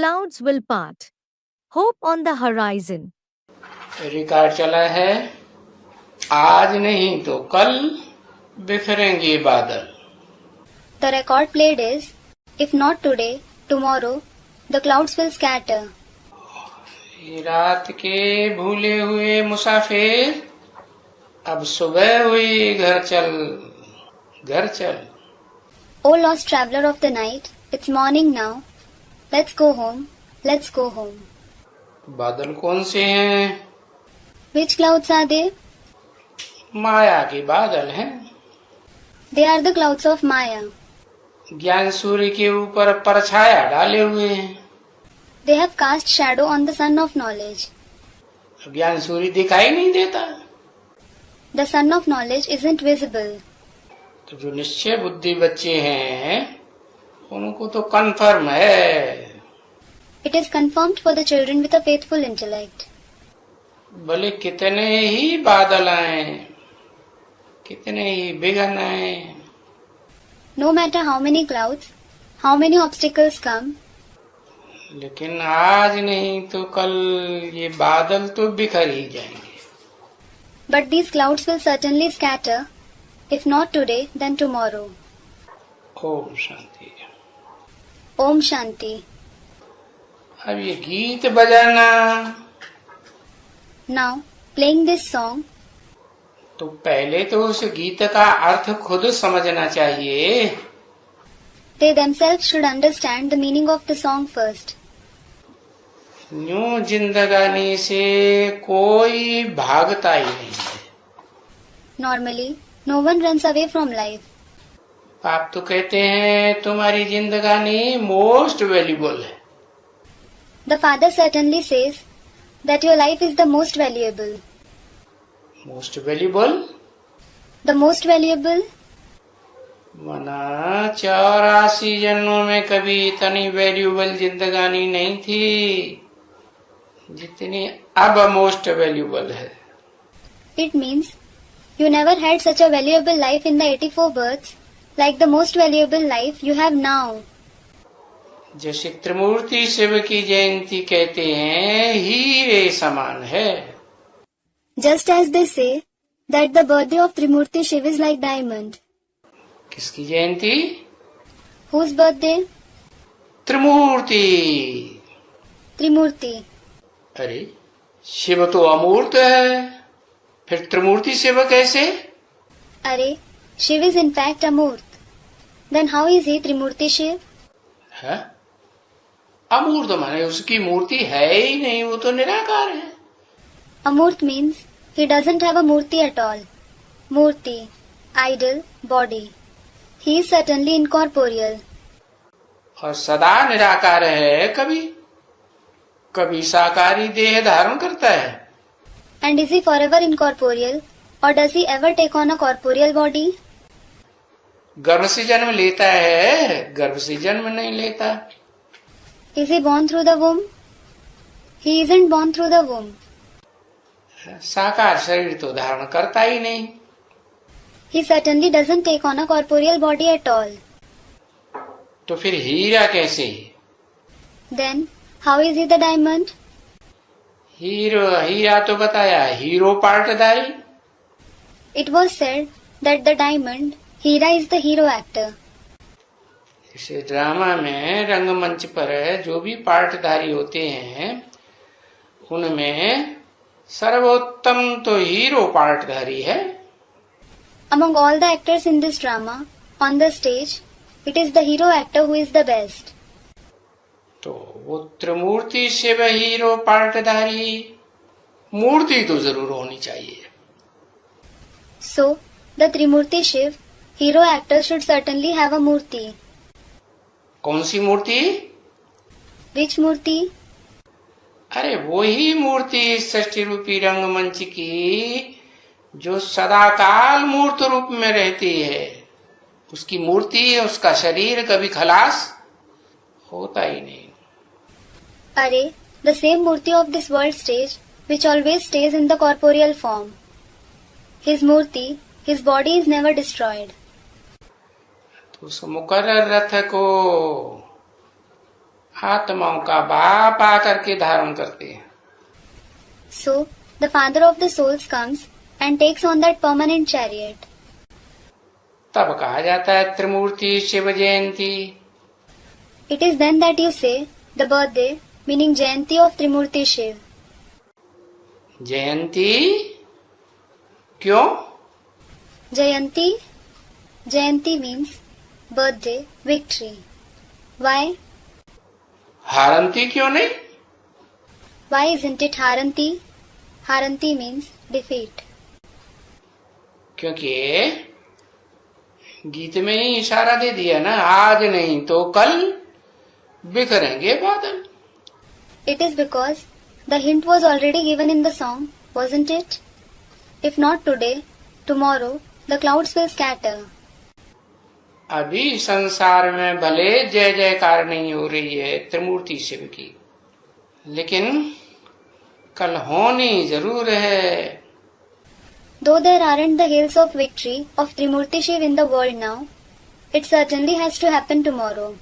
clouds will part. Hope on the horizon. Record चला है, आज नहीं तो कल बिखरेंगे बादल. The record played is, if not today, tomorrow, the clouds will scatter. ये रात के भूले हुए मुसाफिर, अब सुबह हुई, घर चल, घर चल. O lost traveler of the night, it's morning now. Let's go home, let's go home. बादल कौन से हैं? Which clouds are they? माया के बादल हैं. They are the clouds of Maya. ज्ञान सूर्य के ऊपर परछाया डाले हुए हैं. They have cast shadow on the sun of knowledge. ज्ञान सूर्य दिखाई नहीं देता. The sun of knowledge isn't visible. तो जो निश्चय बुद्धि बच्चे हैं, उनको तो कन्फर्म है. It is confirmed for the children with a faithful intellect. भले कितने ही बादल आए, कितने ही विघ्न आए, No matter how many clouds, how many obstacles come, लेकिन आज नहीं तो कल ये बादल तो बिखर ही जाएंगे. but these clouds will certainly scatter. If not today, then tomorrow. Om Shanti. Om Shanti. अब ये गीत बजाना, Now, playing this song, तो पहले तो उस गीत का अर्थ खुद समझना चाहिए. they themselves should understand the meaning of the song first. यूं जिंदगानी से कोई भागता ही नहीं है. Normally, no one runs away from life. आप तो कहते हैं तुम्हारी जिंदगानी मोस्ट वैल्यूबल है. The father certainly says that your life is the most valuable. Most valuable The most valuable? मना 84 जन्मों में कभी इतनी वैल्यूबल जिंदगानी नहीं थी जितनी अब मोस्ट वैल्यूबल है. It means you never had such a valuable life in the 84 births like the most valuable life you have now. जैसे त्रिमूर्ति शिव की जयंती कहते हैं, हीरे समान है. Just as they say that the birthday of Trimurti Shiva is like diamond. किसकी जयंती? Whose birthday? त्रिमूर्ति. Trimurti. अरे शिव तो अमूर्त है, फिर त्रिमूर्ति शिव कैसे? Arey, Shiv is in fact Amurt. Then how is he Trimurti Shiv? है? अमूर्त माने उसकी मूर्ति है ही नहीं, वो तो निराकार है. Amurt means he doesn't have a murti at all. Murti, idol, body. He is certainly incorporeal. और सदा निराकार है. कभी कभी साकारी देह धारण करता है. And is he forever incorporeal? Or does he ever take on a corporeal body? गर्भ से जन्म लेता है, गर्भ से जन्म नहीं लेता. Is he born through the womb? He isn't born through the womb. साकार शरीर तो धारण करता ही नहीं. He certainly doesn't take on a corporeal body at all. तो फिर हीरा कैसे? Then, how is he the diamond? हीरा तो बताया, hero पार्टधारी. It was said that the diamond, Hira is the hero actor. इसे ड्रामा में रंगमंच पर जो भी पार्टधारी होते हैं, उनमें सर्वोत्तम तो हीरो पार्टधारी है. Among all the actors in this drama, on the stage, it is the hero actor who is the best. तो वो त्रिमूर्ति शिव हीरो पार्टधारी, मूर्ति तो जरूर होनी चाहिए. So, the Trimurti Shiv, hero actor should certainly have a murti. कौन सी मूर्ति? Which murti? अरे वही मूर्ति षष्ठी रूपी रंगमंच की जो सदाकाल मूर्त रूप में रहती है. उसकी मूर्ति, उसका शरीर कभी खलास होता ही नहीं. Arey, the same murti of this world stage, which always stays in the corporeal form. His murti, his body is never destroyed. तो उस मुकर्रर रथ को आत्माओं का बाप आकर के धारण करते हैं। So, the father of the souls comes and takes on that permanent chariot. तब कहा जाता है त्रिमूर्ति Shiv Jayanti. It is then that you say the birthday, meaning Jayanti of Trimurti Shiv. जयंती क्यों? Jayanti means birthday, victory. Why? हारंती क्यों नहीं? Why isn't it Haranti? Haranti means defeat. क्योंकि गीत में ही इशारा दे दिया ना, आज नहीं तो कल बिखरेंगे बादल। It is because the hint was already given in the song, wasn't it? If not today, tomorrow the clouds will scatter. अभी संसार में भले जय जयकार नहीं हो रही है त्रिमूर्ति शिव की, लेकिन कल होनी जरूर है। Though there aren't the hails of victory of Trimurti Shiv in the world now, it certainly has to happen tomorrow.